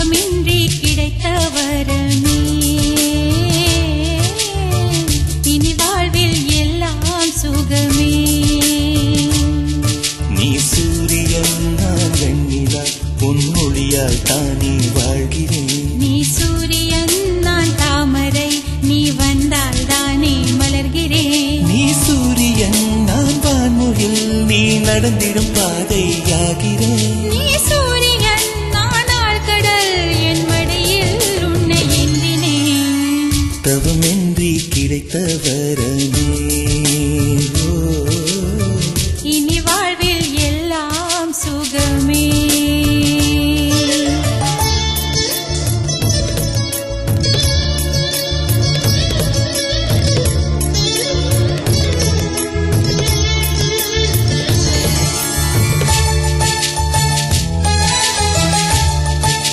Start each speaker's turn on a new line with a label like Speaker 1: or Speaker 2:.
Speaker 1: தவமின்றி கிடைத்த வரமே இனி வாழ்வில் எல்லாம் சுகமே.
Speaker 2: நீ சூரியன் நான் வெண்ணிலா பொன்மொழியால் தானே வாழ்கிறேன்.
Speaker 1: நீ சூரியன் நான் தாமரை நீ வந்தால் தானே மலர்கிறேன்.
Speaker 2: நீ சூரியன் நான் வான்மொழில் நீ நடந்திடும் பாதையாகிறேன்.
Speaker 1: நீ சூரியன் நான் ஆழ்கடல் என் மடியில் உன்னை ஏந்தினேன்.
Speaker 2: தவமின்றி கிடைத்த வரமே